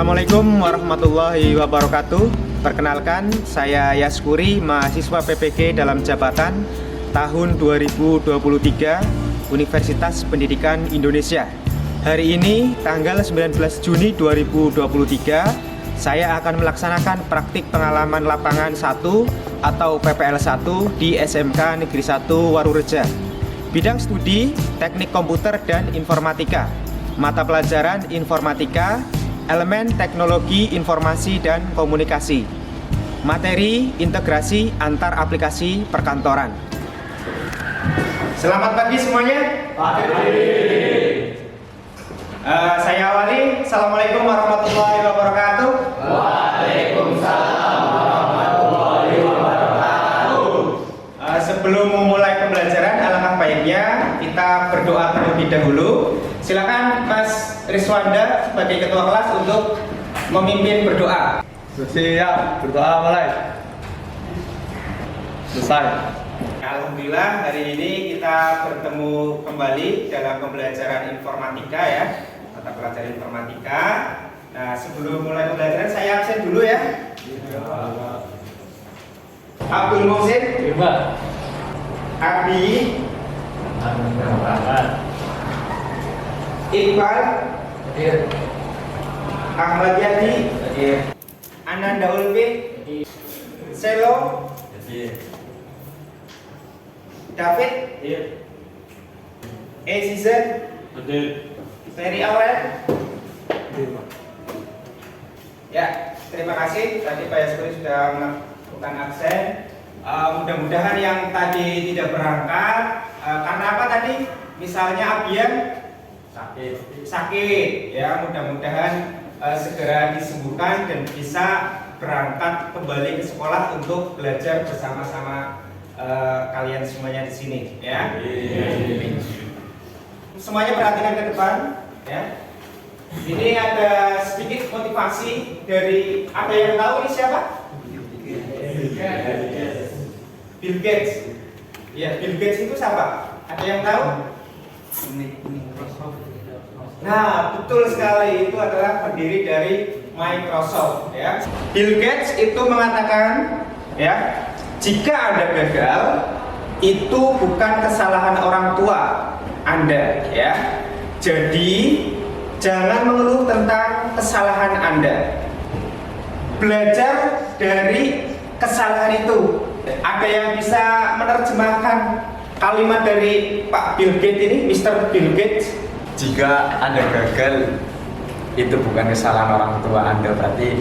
Assalamualaikum warahmatullahi wabarakatuh. Perkenalkan, saya Yaskuri, mahasiswa PPG dalam jabatan tahun 2023 Universitas Pendidikan Indonesia. Hari ini tanggal 19 Juni 2023, saya akan melaksanakan praktik pengalaman lapangan 1 atau PPL 1 di SMK Negeri 1 Warureja. Bidang studi Teknik Komputer dan Informatika. Mata pelajaran Informatika, elemen teknologi informasi dan komunikasi. Materi integrasi antar aplikasi perkantoran. Selamat pagi semuanya. Pagi. Saya awali. Assalamualaikum warahmatullahi wabarakatuh. Waalaikumsalam warahmatullahi wabarakatuh. Sebelum memulai pembelajaran, alangkah baiknya kita berdoa terlebih dahulu. Silakan Mas Riswanda sebagai ketua kelas untuk memimpin berdoa. Siap, berdoa mulai. Selesai. Alhamdulillah, hari ini kita bertemu kembali dalam pembelajaran informatika ya, mata pelajaran informatika. Nah, sebelum mulai pembelajaran saya absen dulu ya. Abdul Muhsin, Abi, Iqbal, Ahmad Yadi, Ananda Ulfi, Selo, David, Season, Ferry Aurel. Ya, terima kasih. Tadi Pak Yaskuri sudah melakukan absen. Mudah-mudahan yang tadi tidak berangkat karena apa tadi? Misalnya Abian sakit, ya mudah-mudahan segera disembuhkan dan bisa berangkat kembali ke sekolah untuk belajar bersama-sama kalian semuanya di sini, ya. Semuanya perhatikan ke depan, ya. Ini ada sedikit motivasi dari, ada yang tahu ini siapa? Bill Gates. Ya, Bill Gates itu siapa? Ada yang tahu? Nah, betul sekali, itu adalah pendiri dari Microsoft, ya. Bill Gates itu mengatakan, ya, jika Anda gagal, itu bukan kesalahan orang tua Anda, ya. Jadi, jangan mengeluh tentang kesalahan Anda. Belajar dari kesalahan itu. Ada yang bisa menerjemahkan kalimat dari Pak Bill Gates ini, Mr. Bill Gates? Jika Anda gagal, itu bukan kesalahan orang tua Anda, berarti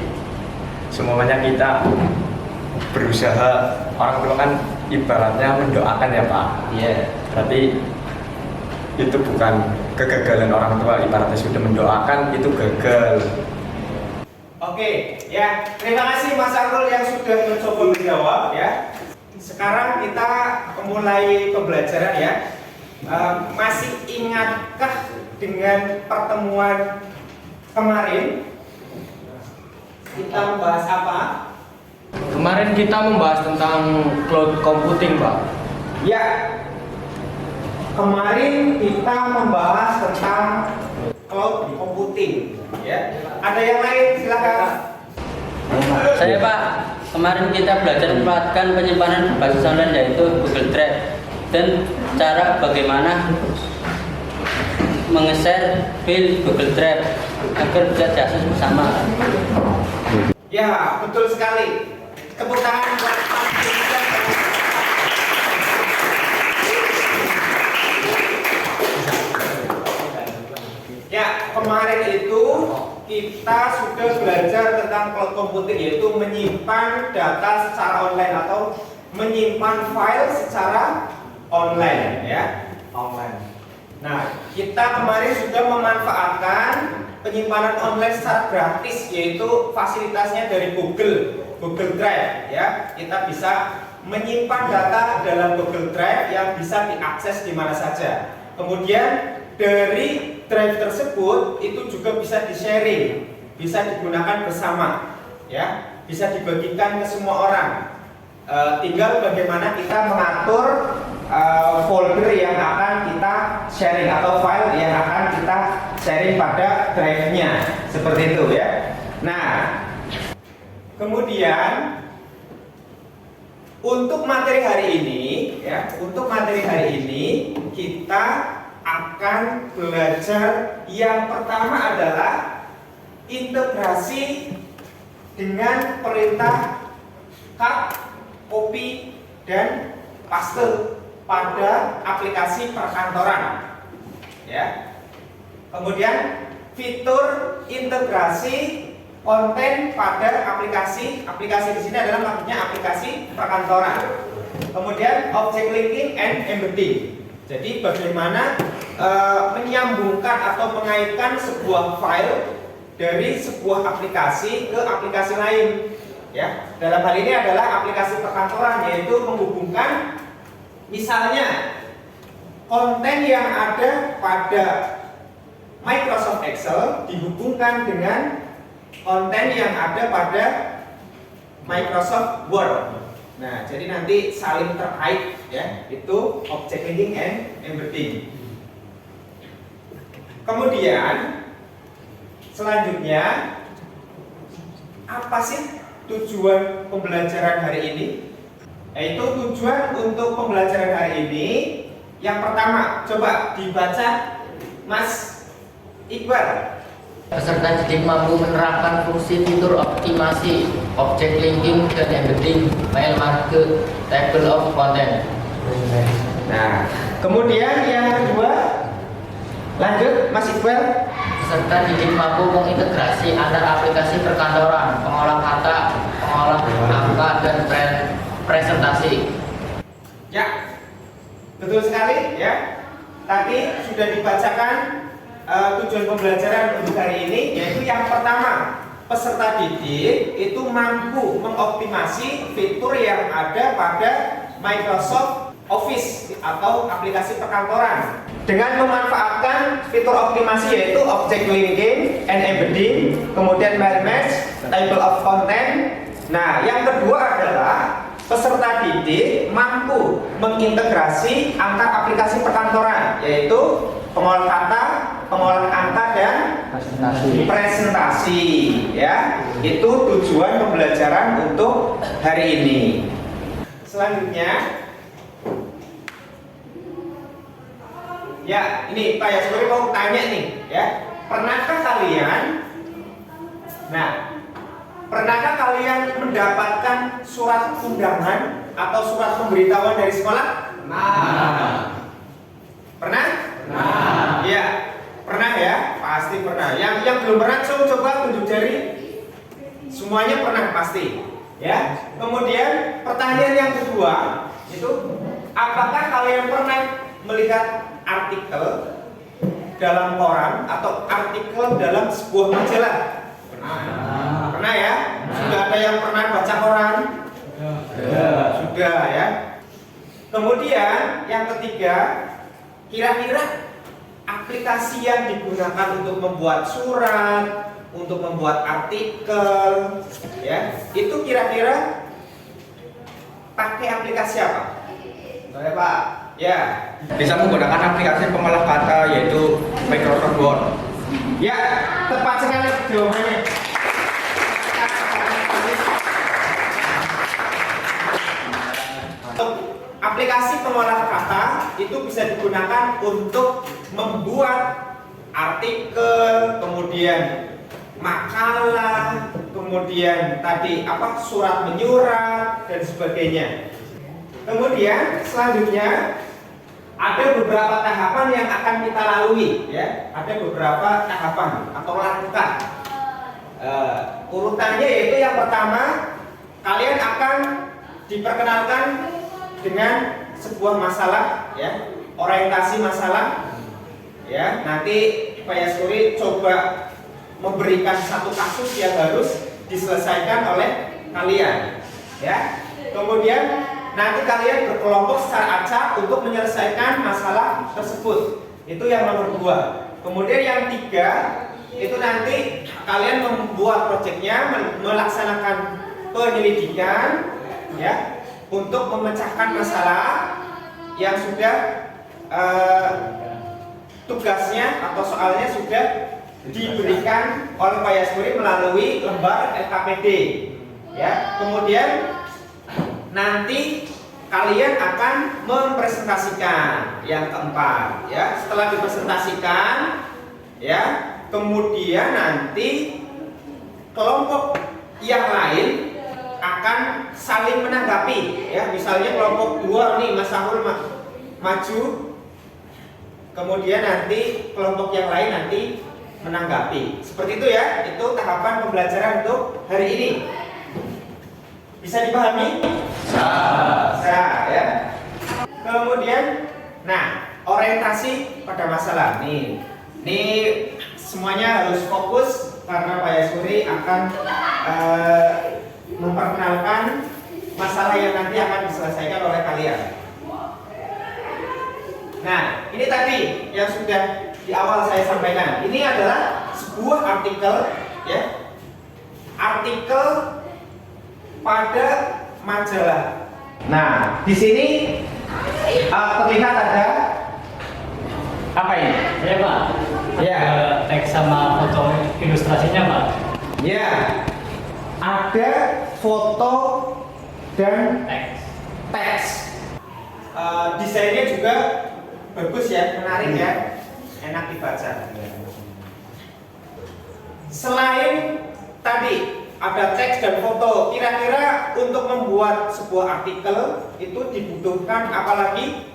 semuanya kita berusaha. Orang tua kan ibaratnya mendoakan ya Pak. Iya. Berarti itu bukan kegagalan orang tua, ibaratnya sudah mendoakan itu gagal. Oke, ya, terima kasih Mas Arul yang sudah mencoba menjawab, ya. Sekarang kita mulai pembelajaran, ya. Masih ingatkah dengan pertemuan kemarin kita membahas apa? Kemarin kita membahas tentang cloud computing, Pak. Ya, kemarin kita membahas tentang cloud computing, ya. Ada yang lain, silakan. Saya Pak, kemarin kita belajar mempraktikkan penyimpanan berbasis online yaitu Google Drive dan cara bagaimana menge-share file Google Drive agar bisa diakses bersama. Ya, betul sekali. Tepuk tangan buat Pak Dirjen. Ya, kemarin itu kita sudah belajar tentang cloud computing, yaitu menyimpan data secara online atau menyimpan file secara online, ya, online. Nah, kita kemarin sudah memanfaatkan penyimpanan online secara gratis, yaitu fasilitasnya dari Google Drive, ya. Kita bisa menyimpan data dalam Google Drive yang bisa diakses di mana saja. Kemudian dari drive tersebut itu juga bisa di-sharing, bisa digunakan bersama, ya, bisa dibagikan ke semua orang. Tinggal bagaimana kita mengatur folder yang akan kita sharing atau file yang akan kita sharing pada drive-nya, seperti itu, ya. Nah, kemudian untuk materi hari ini, ya, untuk materi hari ini kita akan belajar yang pertama adalah integrasi dengan perintah cut, copy, dan paste pada aplikasi perkantoran. Ya. Kemudian fitur integrasi konten pada aplikasi di sini adalah maksudnya aplikasi perkantoran. Kemudian object linking and embedding. Jadi bagaimana menyambungkan atau mengaitkan sebuah file dari sebuah aplikasi ke aplikasi lain. Ya, dalam hal ini adalah aplikasi perkantoran, yaitu menghubungkan misalnya konten yang ada pada Microsoft Excel dihubungkan dengan konten yang ada pada Microsoft Word. Nah, jadi nanti saling terkait, ya, itu object linking and embedding. Kemudian selanjutnya, apa sih tujuan pembelajaran hari ini? Yaitu tujuan untuk pembelajaran hari ini, yang pertama, coba dibaca Mas Iqbal. Peserta didik mampu menerapkan fungsi fitur optimasi, object linking, dan embedding file markup table of content. Nah, kemudian yang kedua, lanjut Mas Iqbal. Peserta didik mampu mengintegrasi antara aplikasi perkantoran, pengolah kata, pengolah angka, dan presentasi. Ya, betul sekali, ya. Tadi sudah dibacakan tujuan pembelajaran untuk hari ini, yaitu yang pertama, peserta didik itu mampu mengoptimasi fitur yang ada pada Microsoft Office atau aplikasi perkantoran dengan memanfaatkan fitur optimasi, yaitu object linking and embedding, kemudian file match, table of content. Nah, yang kedua adalah peserta didik mampu mengintegrasi antar aplikasi perkantoran, yaitu pengolah kata, pengolah angka, dan presentasi. Ya, itu tujuan pembelajaran untuk hari ini. Selanjutnya, ya, ini Pak Yasuri mau tanya nih, ya, pernahkah kalian mendapatkan surat undangan atau surat pemberitahuan dari sekolah? Pernah? Ya, pernah ya, pasti pernah. Yang belum pernah, coba tunjuk jari. Semuanya pernah pasti, ya. Kemudian pertanyaan yang kedua itu, apakah kalian pernah melihat artikel dalam koran atau artikel dalam sebuah majalah? Pernah ya? Sudah ada yang pernah baca koran? Sudah ya. Kemudian yang ketiga, kira-kira aplikasi yang digunakan untuk membuat surat, untuk membuat artikel, ya, itu kira-kira pakai aplikasi apa? Boleh Pak? Ya. Bisa menggunakan aplikasi pengolah kata, yaitu Microsoft Word. Ya, tepat sekali jawabannya. Aplikasi pengolah kata itu bisa digunakan untuk membuat artikel, kemudian makalah, kemudian tadi surat menyurat dan sebagainya. Kemudian selanjutnya ada beberapa tahapan yang akan kita lalui, ya. Ada beberapa tahapan atau langkah. Urutannya yaitu yang pertama, kalian akan diperkenalkan dengan sebuah masalah, ya, orientasi masalah, ya. Nanti Pak Yasuri coba memberikan satu kasus yang harus diselesaikan oleh kalian, ya. Kemudian nanti kalian berkelompok secara acak untuk menyelesaikan masalah tersebut. Itu yang nomor 2. Kemudian yang 3 itu nanti kalian membuat proyeknya, melaksanakan penyelidikan, ya, untuk memecahkan masalah yang sudah tugasnya atau soalnya sudah diberikan oleh Pak Yasuri melalui lembar LKPD. Ya, kemudian nanti kalian akan mempresentasikan yang keempat. Ya, setelah dipresentasikan, ya, kemudian nanti kelompok yang lain akan saling menanggapi. Ya, misalnya kelompok 2 nih Mas Sahul maju, kemudian nanti kelompok yang lain nanti menanggapi. Seperti itu ya, itu tahapan pembelajaran untuk hari ini. Bisa dipahami? Bisa ya. Kemudian, nah, orientasi pada masalah nih. Ini semuanya harus fokus karena Pak Yasuri akan memperkenalkan masalah yang nanti akan diselesaikan oleh kalian. Nah, ini tadi yang sudah di awal saya sampaikan. Ini adalah sebuah artikel, ya, artikel pada majalah. Nah, di sini terlihat ada apa ini? Ya Pak, Ya. ada teks sama foto ilustrasinya Pak. Ya, ada foto dan teks. Desainnya juga bagus ya, menarik ya, enak dibaca. Selain tadi ada teks dan foto, kira-kira untuk membuat sebuah artikel itu dibutuhkan apalagi?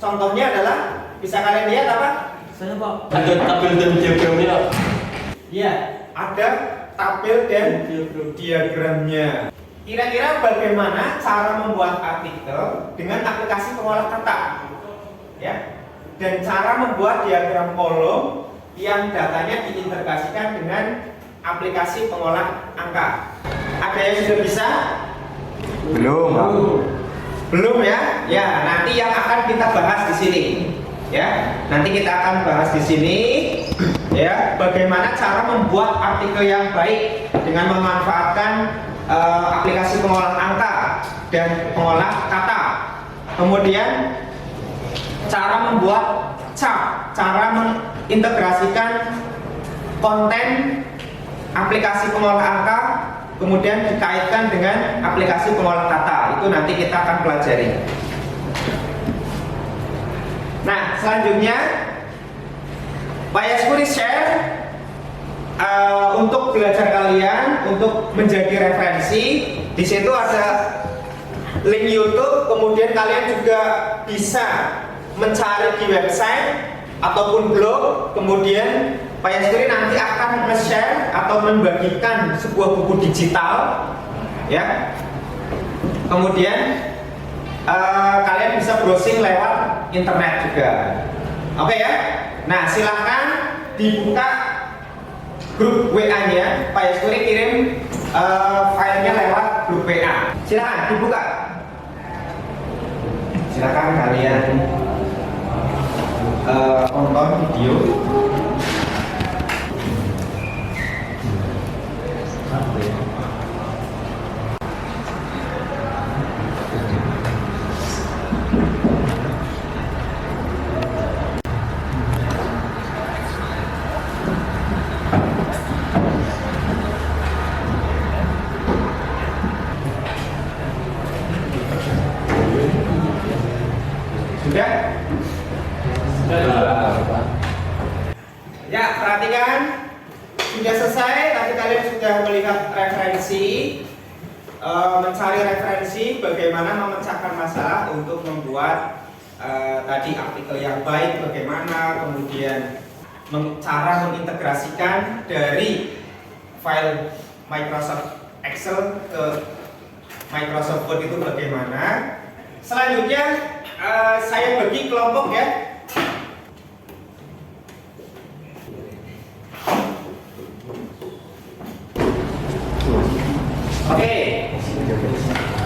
Contohnya adalah, bisa kalian lihat apa? Saya Pak. Ada tabel dan diagramnya. Ya, ada tabel dan diagramnya. Kira-kira bagaimana cara membuat artikel dengan aplikasi pengolah kata? Ya, dan cara membuat diagram kolom yang datanya diintegrasikan dengan aplikasi pengolah angka. Ada yang sudah bisa? Belum. Belum ya? Ya, nanti yang akan kita bahas di sini. Ya, nanti kita akan bahas di sini. Ya, bagaimana cara membuat artikel yang baik dengan memanfaatkan aplikasi pengolah angka dan pengolah kata. Kemudian cara membuat chart, cara mengintegrasikan konten aplikasi pengolah angka, kemudian dikaitkan dengan aplikasi pengolah kata. Itu nanti kita akan pelajari. Nah, selanjutnya Pak Yasuri share untuk belajar kalian, untuk menjadi referensi. Di situ ada link YouTube, kemudian kalian juga bisa mencari di website ataupun blog. Kemudian Pak Yasuri nanti akan share atau membagikan sebuah buku digital, ya. Kemudian kalian bisa browsing lewat internet juga. Oke ya. Nah, silahkan dibuka grup WA-nya. Pak Yasuri kirim filenya lewat grup WA. Silahkan dibuka. Silahkan kalian tonton video. Sudah? Ya, perhatikan. Sudah selesai. Tadi kalian sudah melihat referensi, mencari referensi bagaimana memecahkan masalah untuk membuat tadi artikel yang baik bagaimana, kemudian cara mengintegrasikan dari file Microsoft Excel ke Microsoft Word itu bagaimana. Selanjutnya saya bagi kelompok ya. Oke,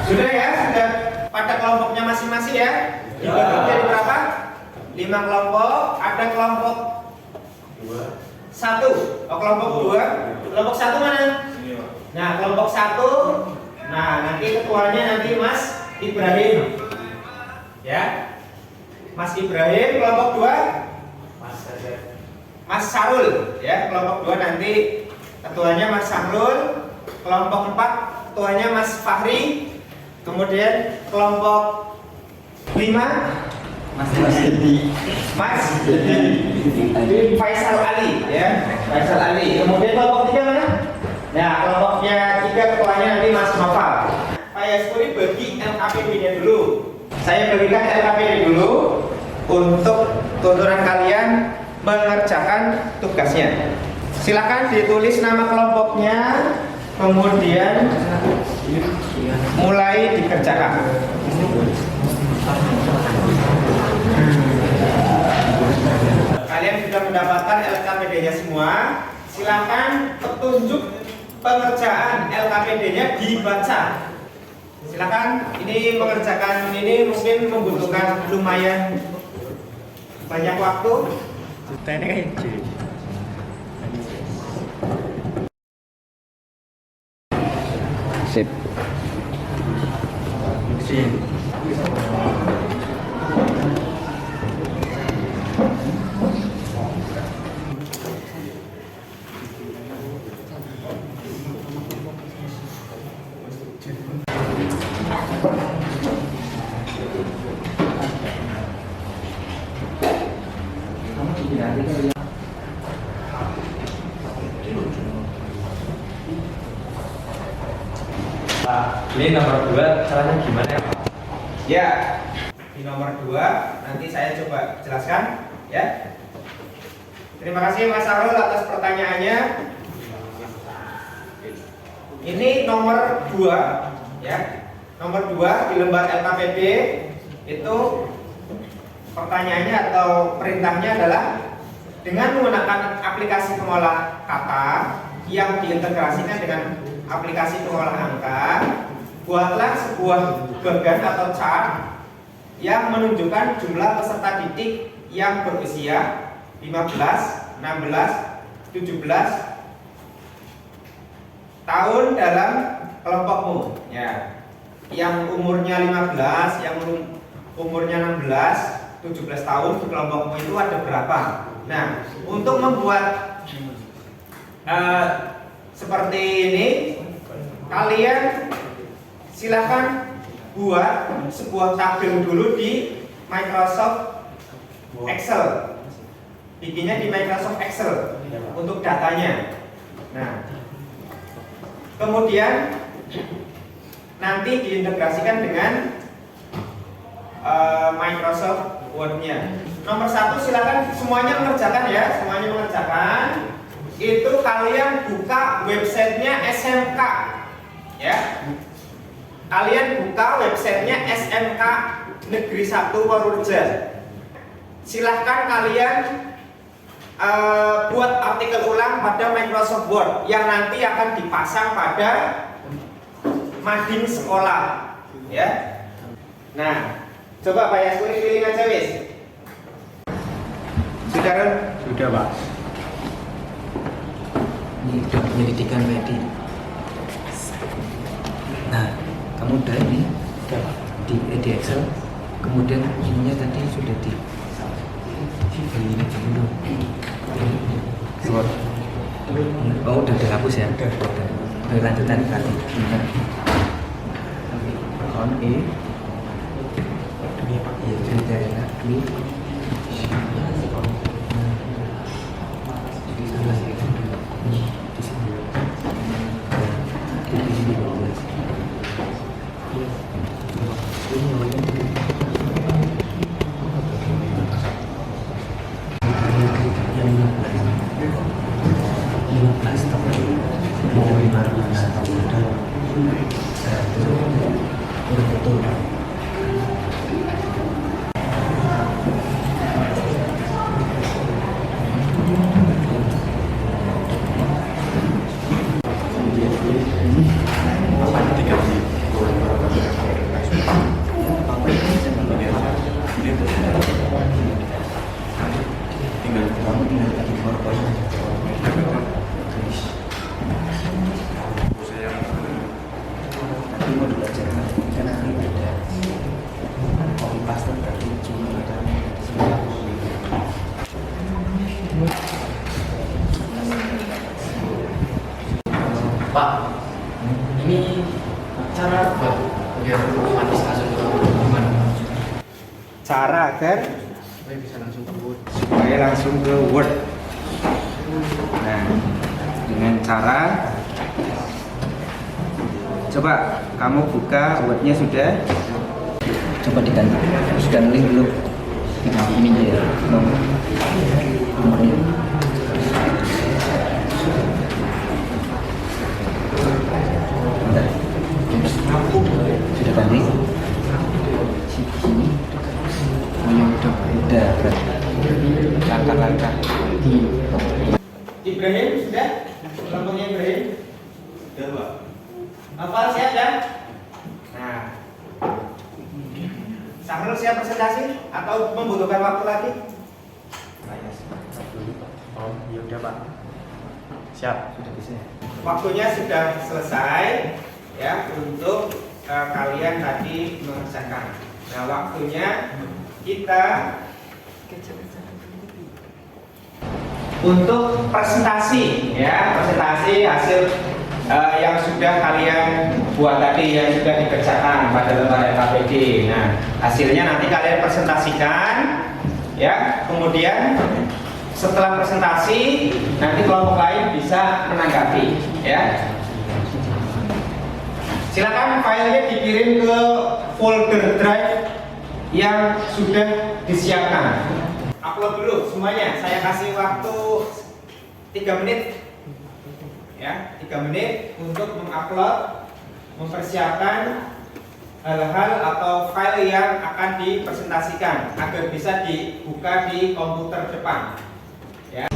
sudah ya, sudah pada kelompoknya masing-masing ya. Dibagi jadi berapa? 5 kelompok. Ada kelompok 1. Oh, kelompok 2. Kelompok 1 mana? Nah, kelompok 1. Nah, nanti ketuanya nanti Mas Ibrahim. Ya, Mas Ibrahim. Kelompok 2, Mas Sarul ya. Kelompok 2 nanti ketuanya Mas Sarul. Kelompok 4 ketuanya Mas Fahri. Kemudian kelompok 5 Mas Faisal Ali ya. Faisal Ali. Kemudian kelompok 3 mana? Nah, kelompoknya 3 ketuanya nanti Mas Noval. Pak Yaskuri bagi LKPD-nya dulu. Saya berikan LKPD dulu untuk tuturan kalian mengerjakan tugasnya. Silakan ditulis nama kelompoknya, kemudian mulai dikerjakan. Kalian sudah mendapatkan LKPD-nya semua. Silakan petunjuk pengerjaan LKPD-nya dibaca. Silakan, ini mengerjakan ini mungkin membutuhkan lumayan banyak waktu. Sip. Pak, ini nomor 2 caranya gimana ya Pak? Ya, di nomor 2 nanti saya coba jelaskan ya. Terima kasih Mas Arul atas pertanyaannya. Ini nomor 2 ya. Nomor 2 di lembar LKPD itu pertanyaannya atau perintahnya adalah dengan menggunakan aplikasi pengolah kata yang diintegrasikan dengan aplikasi pengolah angka, buatlah sebuah bagan atau chart yang menunjukkan jumlah peserta didik yang berusia 15, 16, 17 tahun dalam kelompokmu ya. Yang umurnya 15, yang umurnya 16, 17 tahun di kelompokmu itu ada berapa? Nah, untuk membuat seperti ini, kalian silahkan buat sebuah tabel dulu di Microsoft Excel. Bikinnya di Microsoft Excel untuk datanya. Nah, kemudian nanti diintegrasikan dengan Microsoft Word-nya. Nomor 1 silakan semuanya mengerjakan ya, semuanya mengerjakan. Itu kalian buka websitenya SMK ya. Kalian buka websitenya SMK Negeri 1 Purworejo. Silahkan kalian buat artikel ulang pada Microsoft Word yang nanti akan dipasang pada mading sekolah ya. Nah, coba Pak Yaskuri pilih aja wis. Sudah Pak. Ini udah penyelidikan tadi. Nah, kamu udah ini di Excel, kemudian ininya tadi sudah di ini dulu. Oh, udah dihapus ya? Udah lanjutan tadi. On E. Iya, sudah enak. cara buat biar otomatis langsung ke gimana? Cara agar Supaya bisa langsung ke Word. supaya langsung ke Word. Nah, dengan cara coba kamu buka Word-nya sudah. Coba diganti. Sudah link belum? Ini ya. Nomornya. Bentar. Sudah ganti? Sini. Oh ya udah. Langkah-langkah. Ibrahim sudah? Kelompoknya Ibrahim? Sudah, Pak. Hafal siap ya? Nah, Sahrul siap presentasi atau membutuhkan waktu lagi? Oh, ya udah Pak. Siap. Sudah bisa. Waktunya sudah selesai ya untuk kalian tadi mengerjakan. Nah, waktunya kita untuk presentasi ya, presentasi hasil yang sudah kalian buat tadi, yang sudah dikerjakan pada lembaran KPD. Nah, hasilnya nanti kalian presentasikan ya, kemudian setelah presentasi nanti kelompok lain bisa menanggapi ya. Silakan filenya dikirim ke folder drive yang sudah disiapkan. Upload dulu semuanya. Saya kasih waktu 3 menit ya, 3 menit untuk mengupload, mempersiapkan hal-hal atau file yang akan dipresentasikan agar bisa dibuka di komputer depan ya.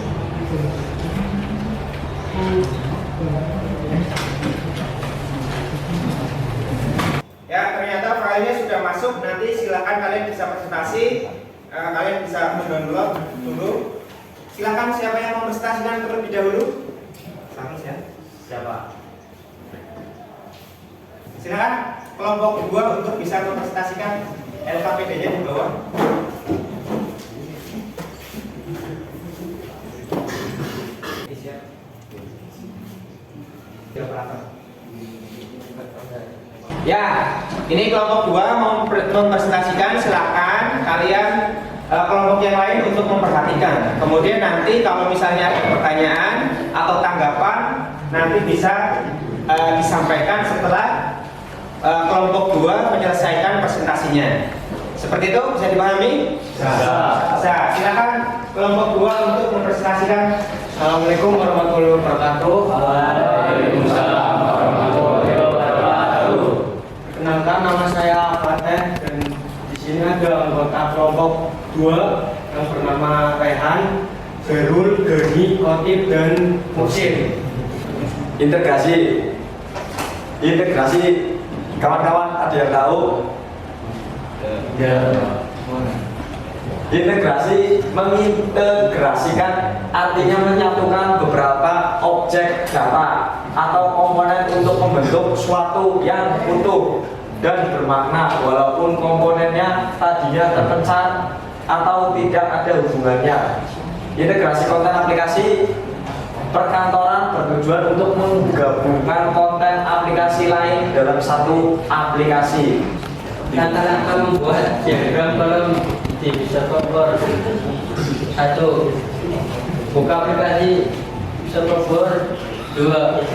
Ya, ternyata filenya sudah masuk. Nanti silakan kalian bisa presentasi, kalian bisa mendownload dulu. Silakan siapa yang mau presentasikan terlebih dahulu? Sahrul ya. Siapa? Silakan kelompok 2 untuk bisa mempresentasikan LKPD-nya di bawah. Ya, ini kelompok 2 mau mempresentasikan, silakan kalian kelompok yang lain untuk memperhatikan. Kemudian nanti kalau misalnya ada pertanyaan atau tanggapan nanti bisa disampaikan setelah kelompok 2 menyelesaikan presentasinya. Seperti itu, bisa dipahami? Bisa. Silakan kelompok 2 untuk mempresentasikan. Assalamualaikum warahmatullahi wabarakatuh. Waalaikumsalam warahmatullahi wabarakatuh. Perkenalkan, nama saya Fateh dan di sini ada anggota kelompok 2 yang bernama Rehan, Zerul, Deni, Kotip, dan Musim. Integrasi kawan-kawan ada yang tahu? Ya. Integrasi mengintegrasikan artinya menyatukan beberapa objek data atau komponen untuk membentuk suatu yang utuh dan bermakna walaupun komponennya tadinya terpecah atau tidak ada hubungannya. Integrasi konten aplikasi perkantoran bertujuan untuk menggabungkan konten aplikasi lain dalam satu aplikasi. Kata-kata membuat diagram kolom di server 1, buka aplikasi server 2,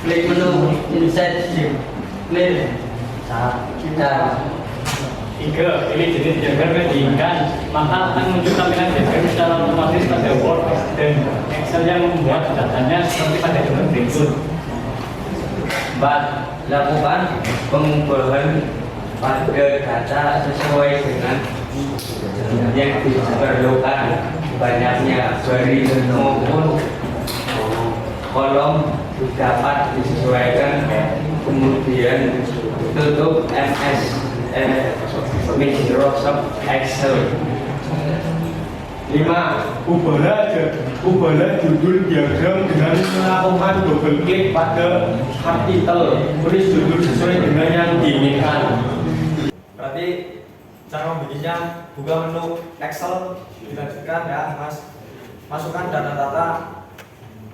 klik menu insert clear dan 3. Pilih jenis diagram yang diinginkan, maka akan muncul tampilan diagram secara otomatis pada Word dan Excel yang membuat datanya seperti pada gambar berikut. 4. Lakukan pengumpulan pada data sesuai dengan yang diperlukan, banyaknya baris maupun kolom dapat disesuaikan. Kemudian tutup Microsoft Excel. 5. Ubahlah judul diagram dengan melakukan double klik pada subtitle. Tulis judul sesuai dengan yang diinginkan. Berarti cara membuatnya, buka menu Excel, dilanjutkan ya Mas. Masukkan data-data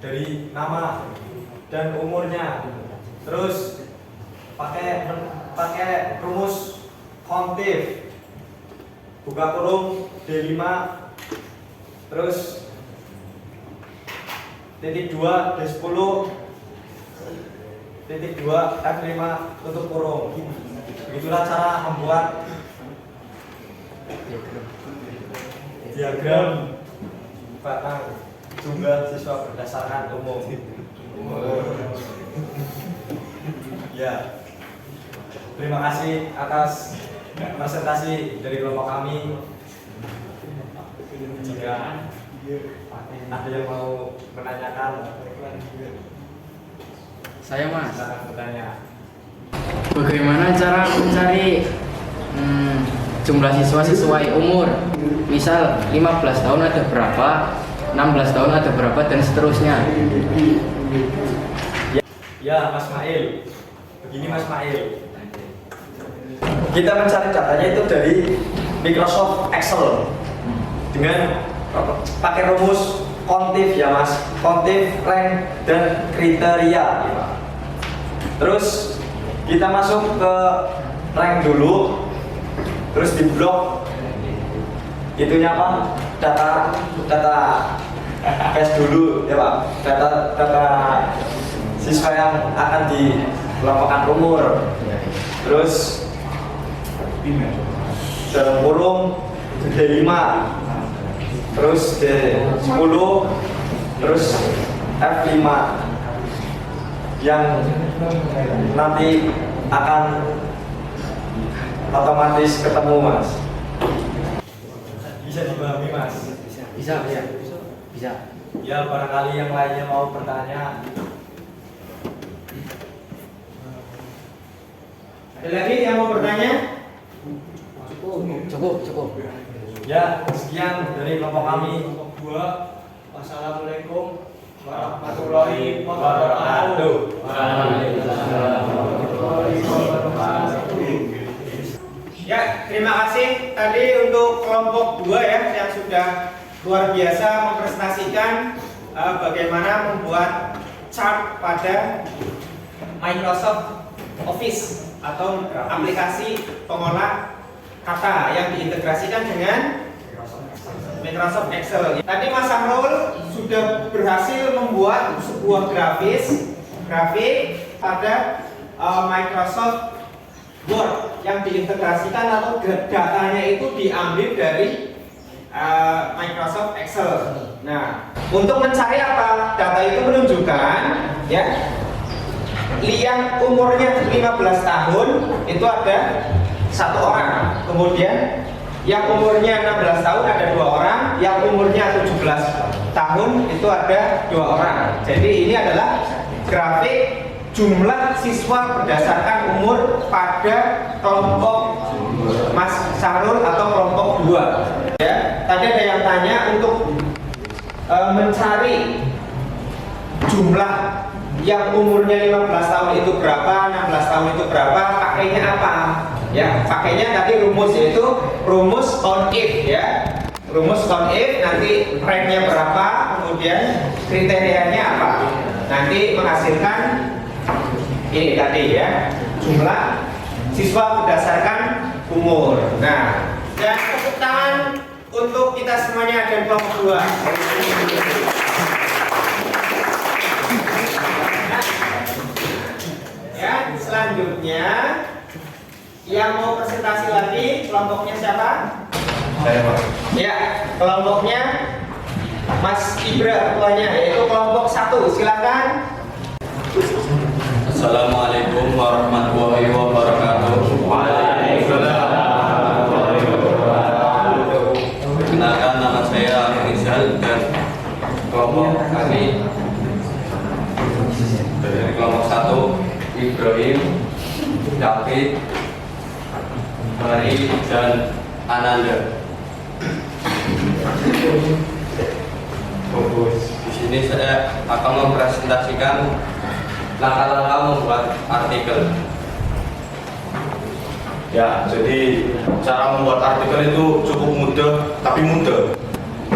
dari nama dan umurnya. Terus pakai rumus kontif. Buka kurung D5 terus titik 2 D10 titik 2 F5 tutup kurung. Begitulah cara membuat diagram batang jumlah siswa berdasarkan umum. Ya, terima kasih atas presentasi dari kelompok kami. Jika ada yang mau menanyakan, Saya Mas. silakan bertanya. Bagaimana cara mencari jumlah siswa sesuai umur? Misal 15 tahun ada berapa, 16 tahun ada berapa, dan seterusnya. Ya, Mas Mail. Begini Mas Mail. Kita mencari datanya itu dari Microsoft Excel dengan pakai rumus kontif ya Mas, kontif, rank, dan kriteria. Terus kita masuk ke rank dulu, terus di blok itunya apa? Data base dulu ya Pak, data siswa yang akan dikelompokkan umur. Terus dalam kurung D5, terus D10, terus F5 yang nanti akan otomatis ketemu Mas. Bisa dipahami Mas? Bisa. Ya, barangkali yang lainnya mau bertanya. Ada lagi yang mau bertanya? Cukup. Ya, sekian dari kelompok kami. Kelompok 2. Wassalamualaikum warahmatullahi wabarakatuh. Ya, terima kasih tadi untuk kelompok 2 ya yang sudah luar biasa mempresentasikan bagaimana membuat chart pada Microsoft Office atau aplikasi pengolah kata yang diintegrasikan dengan Microsoft Excel. Tadi Mas Samrul sudah berhasil membuat sebuah grafik pada Microsoft Word yang diintegrasikan atau datanya itu diambil dari Microsoft Excel. Nah, untuk mencari apa? Data itu menunjukkan ya yang umurnya 15 tahun itu ada 1 orang. Kemudian yang umurnya 16 tahun ada 2 orang, yang umurnya 17 tahun itu ada 2 orang. Jadi ini adalah grafik jumlah siswa berdasarkan umur pada kelompok Mas Sarul atau kelompok 2. Ya, tadi ada yang tanya untuk mencari jumlah yang umurnya 15 tahun itu berapa, 16 tahun itu berapa, pakainya apa? Ya, pakainya tadi rumus, yaitu rumus count if ya. Rumus count if, nanti ranknya berapa, kemudian kriterianya apa. Nanti menghasilkan ini tadi ya, jumlah siswa berdasarkan umur. Nah, dan tepuk tangan untuk kita semuanya dan kelompok 2. Ya, selanjutnya yang mau presentasi lagi kelompoknya siapa? Saya Pak. Ya, kelompoknya Mas Ibra ketuanya, yaitu kelompok 1. Silakan. Assalamualaikum warahmatullahi wabarakatuh. Waalaikumsalam warahmatullahi wabarakatuh. Kenalkan, nama saya Rizal dan kelompok kami dari kelompok 1 Ibrahim, David, Mari, dan Ananda. Di sini saya akan mempresentasikan langkah-langkah membuat artikel. Ya, jadi cara membuat artikel itu cukup mudah, tapi mudah.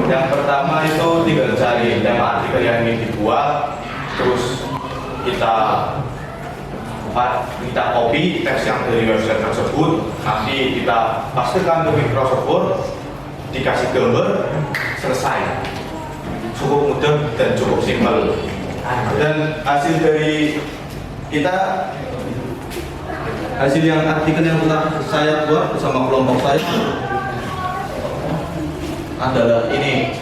Yang pertama itu tinggal cari tema artikel yang ingin dibuat, terus kita kita copy teks yang dari website tersebut, nanti kita pastikan ke Microsoft Word, dikasih gambar, selesai. Cukup mudah dan cukup simpel. Dan hasil dari kita, hasil yang artikel yang telah saya buat bersama kelompok saya adalah ini.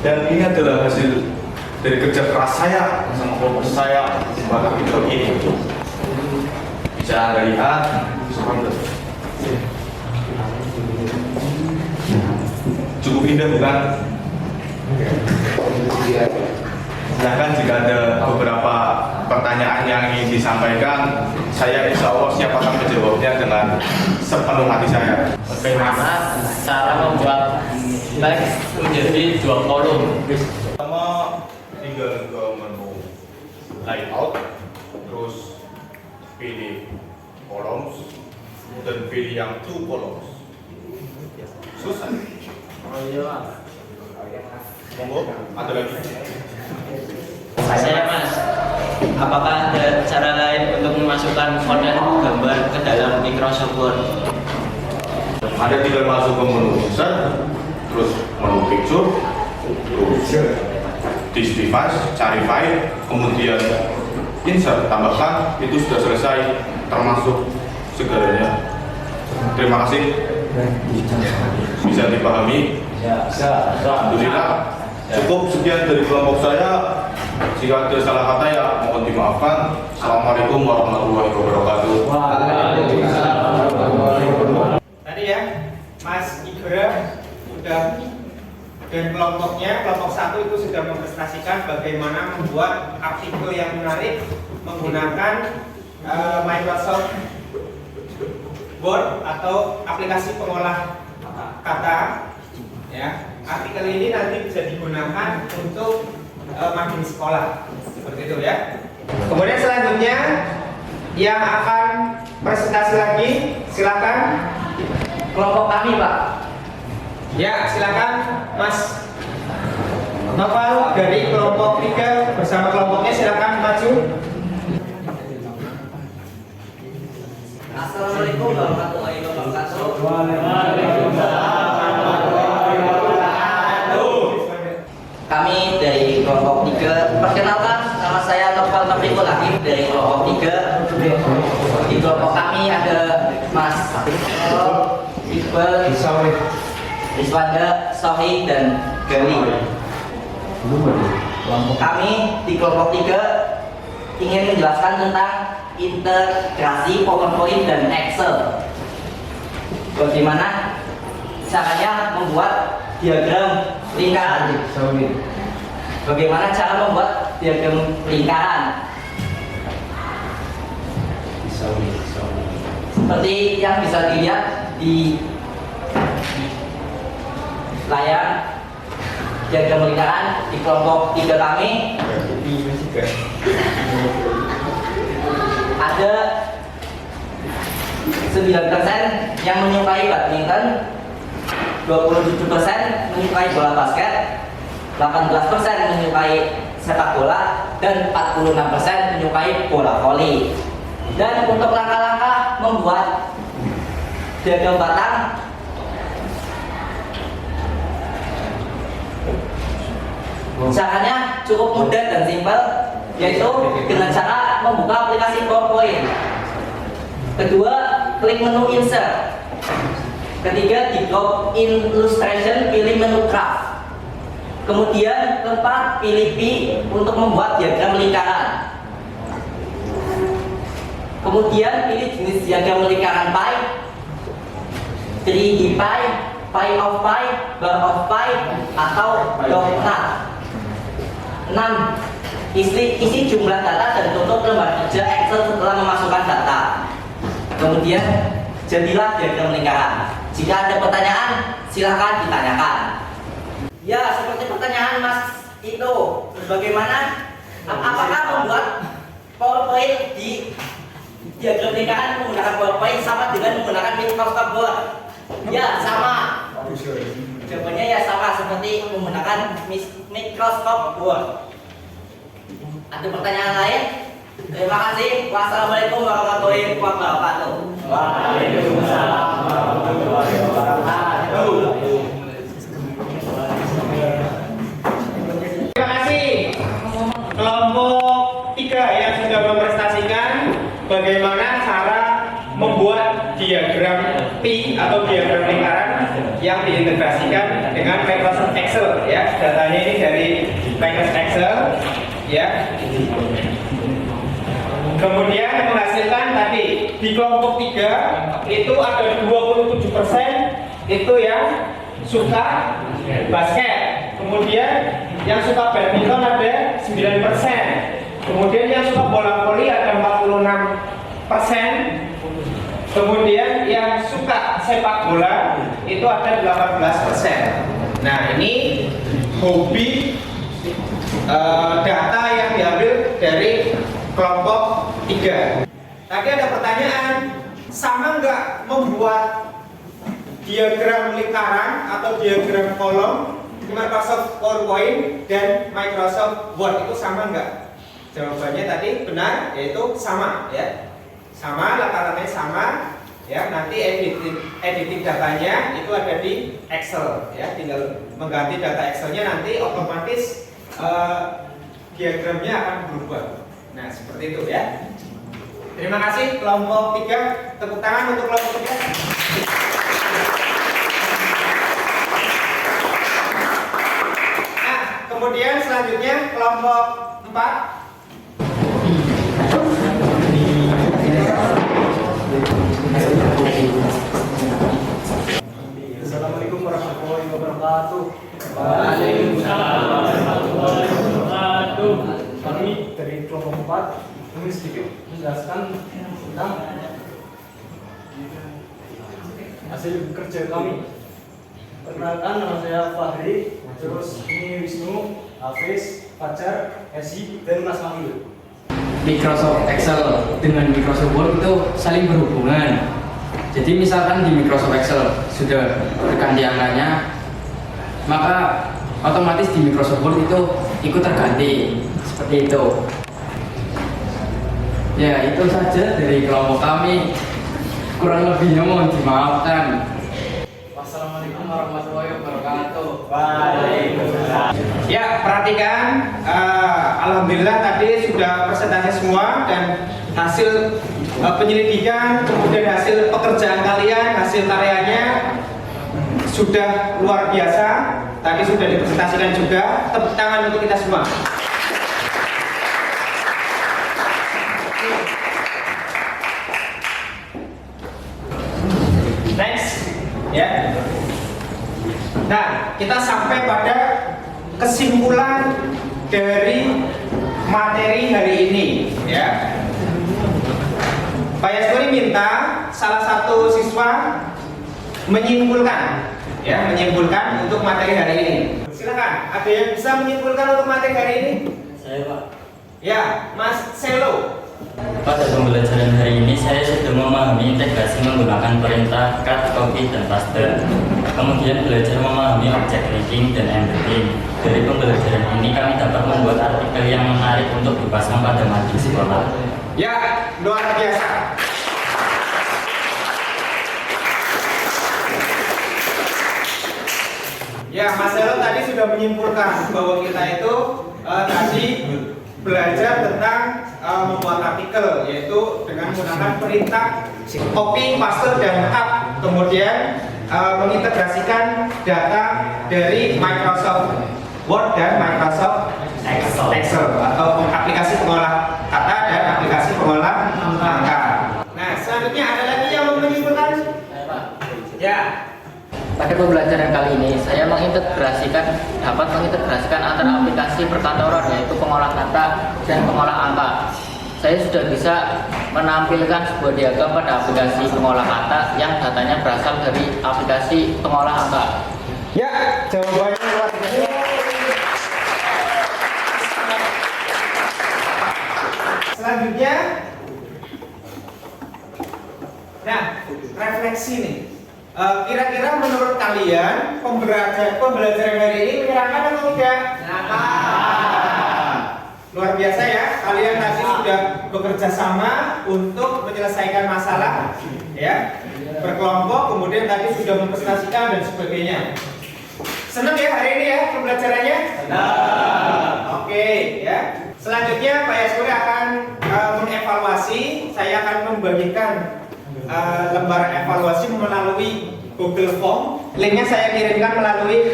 Dan ini adalah hasil dari kerja keras saya bersama kelompok saya membuat artikel ini. Bisa Anda lihat, cukup indah bukan? Silahkan jika ada beberapa pertanyaan yang ingin disampaikan, saya insya Allah siap akan menjawabnya dengan sepenuh hati saya. Bagaimana cara membuat teks menjadi 2 kolom? Pertama, tinggal ke menu layout, terus pilih columns, dan pilih yang 2 columns. Susah. Monggo, ada lagi? Saya Mas, apakah ada cara lain untuk memasukkan konten gambar ke dalam Microsoft Word? Ada tinggal masuk ke menu insert, terus menu picture, terus this device, cari file, kemudian insert, tambahkan, itu sudah selesai, termasuk segalanya. Terima kasih. Bisa dipahami? Alhamdulillah. Cukup sekian dari kelompok saya. Jika ada salah kata ya mohon dimaafkan. Assalamualaikum warahmatullahi wabarakatuh. Tadi ya, Mas Igra sudah dan kelompoknya, kelompok 1 itu sudah mempresentasikan bagaimana membuat artikel yang menarik menggunakan Microsoft Word atau aplikasi pengolah kata. Ya, artikel ini nanti bisa digunakan untuk makin sekolah, seperti itu ya. Kemudian selanjutnya yang akan presentasi lagi, silakan kelompok kami, Pak. Ya, silakan Mas Noval dari kelompok 3 bersama kelompoknya, silakan maju. Assalamualaikum warahmatullahi wabarakatuh. Kami dari kelompok 3, perkenalkan nama saya Noval Taufikul Hakim dari kelompok 3. Di kelompok kami ada Mas Iqbal, Rizwanda, Sohi, dan Gali. Kami di kelompok 3 ingin menjelaskan tentang integrasi PowerPoint dan Excel. Bagaimana caranya membuat diagram lingkaran? Bagaimana cara membuat diagram lingkaran? Seperti yang bisa dilihat di layar diagram lingkaran di kelompok 3 kami ada 9% yang menyukai badminton, 27% menyukai bola basket, 18% menyukai sepak bola, dan 46% menyukai bola voli. Dan untuk langkah-langkah membuat diagram batang, caranya cukup mudah dan simpel, yaitu dengan cara membuka aplikasi PowerPoint. Kedua, klik menu insert. Ketiga, di drop illustration, pilih menu craft. Kemudian keempat, pilih P untuk membuat diagram lingkaran. Kemudian pilih jenis diagram lingkaran pie, 3D pie, pie of pie, bar of pie, atau donut. 6. Isi jumlah data dan tutup lembar kerja Excel setelah memasukkan data. Kemudian jadilah diagram lingkaran. Jika ada pertanyaan, silahkan ditanyakan. Ya, seperti pertanyaan Mas itu, bagaimana? Apakah membuat PowerPoint di diagram lingkaran menggunakan PowerPoint sama dengan menggunakan Microsoft Word? Ya, sama. Jawabannya Jawabannya ya sama seperti menggunakan Microsoft Word. Ada pertanyaan lain? Terima kasih. Wassalamualaikum warahmatullahi wabarakatuh. Waalaikumsalam warahmatullahi wabarakatuh. Terima kasih kelompok 3 yang sudah mempresentasikan bagaimana cara membuat diagram P atau diagram lingkaran yang diintegrasikan dengan Microsoft Excel ya. Datanya ini dari Microsoft Excel ya. Kemudian menghasilkan tadi di kelompok 3 itu ada 27% itu yang suka basket. Kemudian yang suka badminton ada 9%. Kemudian yang suka bola voli ada 46%. Kemudian yang suka sepak bola itu ada 18%. Nah, ini hobi data yang diambil dari kelompok 3. Tadi ada pertanyaan, sama nggak membuat diagram lingkaran atau diagram kolom di Microsoft PowerPoint dan Microsoft Word itu sama nggak? Jawabannya tadi benar, yaitu sama ya. Sama, langkah-langkahnya sama ya. Nanti editing datanya itu ada di Excel ya. Tinggal mengganti data Excelnya, nanti otomatis diagramnya akan berubah. Nah, seperti itu ya. Terima kasih kelompok 3. Tepuk tangan untuk kelompok 3. Nah, kemudian selanjutnya kelompok 4. Assalamualaikum warahmatullahi wabarakatuh. Waalaikumsalam warahmatullahi wabarakatuh. Kami dari kelompok 4 ingin sedikit menjelaskan tentang hasil kerja kami. Perkenalkan, nama saya Fahri, terus ini Wisnu, Hafiz, Fajar, Esi, dan Mas Mahil. Microsoft Excel dengan Microsoft Word itu saling berhubungan. Jadi misalkan di Microsoft Excel sudah terganti angkanya, maka otomatis di Microsoft Word itu ikut terganti seperti itu. Ya, itu saja dari kelompok kami. Kurang lebihnya mohon dimaafkan. Wassalamualaikum warahmatullahi wabarakatuh. Waalaikumsalam. Ya, perhatikan, alhamdulillah tadi sudah presentasi semua dan hasil penyelidikan, kemudian hasil pekerjaan kalian, hasil karyanya sudah luar biasa. Tadi sudah dipresentasikan juga. Tepuk tangan untuk kita semua. Next, ya. Nah, kita sampai pada kesimpulan dari materi hari ini, ya. Pak Yastori minta salah satu siswa menyimpulkan, ya, menyimpulkan untuk materi hari ini. Silakan, ada yang bisa menyimpulkan untuk materi hari ini? Saya, Pak. Ya, Mas Selo. Pada pembelajaran hari ini saya sudah memahami integrasi menggunakan perintah cut, copy, dan paste. Kemudian belajar memahami object linking dan embedding. Dari pembelajaran ini kami dapat membuat artikel yang menarik untuk dipasang pada mading sekolah. Ya, luar biasa. Ya, Mas Selo tadi sudah menyimpulkan bahwa kita itu tadi belajar tentang membuat artikel, yaitu dengan menggunakan perintah copy, paste, dan cut. Kemudian mengintegrasikan data dari Microsoft Word dan Microsoft Excel atau aplikasi pengolah kata dan aplikasi pengolah angka. Nah, selanjutnya ada lagi yang mau menyimpulkan? Ya. Pada pembelajaran kali ini saya dapat mengintegrasikan antara aplikasi perkantoran yaitu pengolah kata dan pengolah angka. Saya sudah bisa menampilkan sebuah diagram pada aplikasi pengolah kata yang datanya berasal dari aplikasi pengolah angka. Ya, jawabannya luar biasa. Selanjutnya, nah, refleksi nih. Kira-kira menurut kalian pembelajaran hari ini menyenangkan atau tidak? Luar biasa ya, kalian tadi sudah bekerja sama untuk menyelesaikan masalah, ya, berkelompok, kemudian tadi sudah mempresentasikan dan sebagainya. Senang ya hari ini ya pembelajarannya? Oke, ya. Selanjutnya Pak Yaskuri akan mengevaluasi. Saya akan membagikan lembar evaluasi melalui Google Form. Linknya saya kirimkan melalui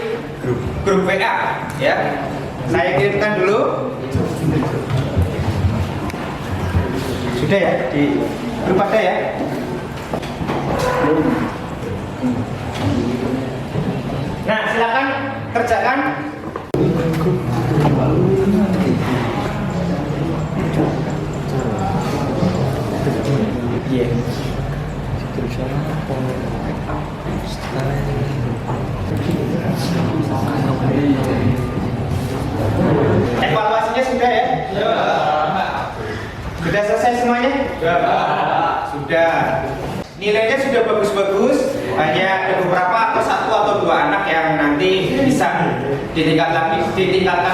grup WA, ya. Saya kirimkan dulu. Sudah ya, di grup ada ya. Nah, silakan kerjakan. Iya. Evaluasinya sudah ya? Sudah selesai semuanya? Sudah. Nilainya sudah bagus-bagus. Hanya ada beberapa atau satu atau dua anak yang nanti bisa ditingkatkan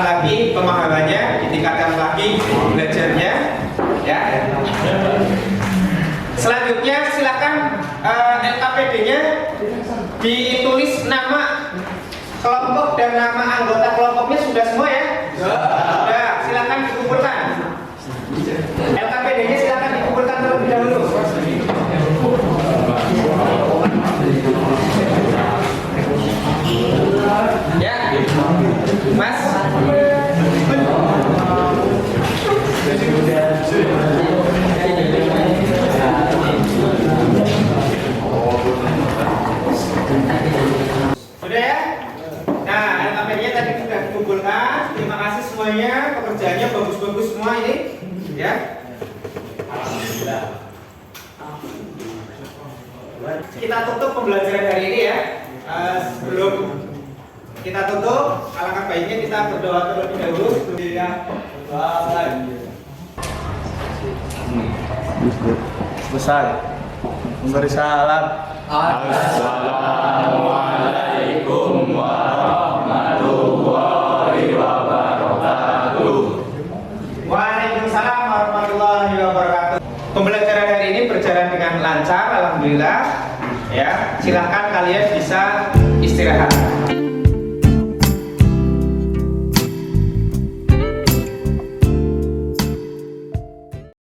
lagi pemahamannya, ditingkatkan lagi belajarnya, ya. Selanjutnya silakan LKPD-nya ditulis nama kelompok dan nama anggota kelompoknya sudah semua ya? Sudah, silakan dikumpulkan. LKPD-nya silakan dikumpulkan terlebih dahulu. Ya, Mas. Sudah ya? Nah, LKPD-nya tadi sudah dikumpulkan. Terima kasih semuanya, pekerjaannya bagus-bagus semua ini, ya. Alhamdulillah. Kita tutup pembelajaran hari ini ya. Sebelum kita tutup, alangkah baiknya kita berdoa terlebih dahulu. Besar memberi salam. Assalamualaikum warahmatullahi wabarakatuh. Waalaikumsalam warahmatullahi wabarakatuh. Pembelajaran hari ini berjalan dengan lancar, alhamdulillah. Ya, silahkan kalian bisa istirahat.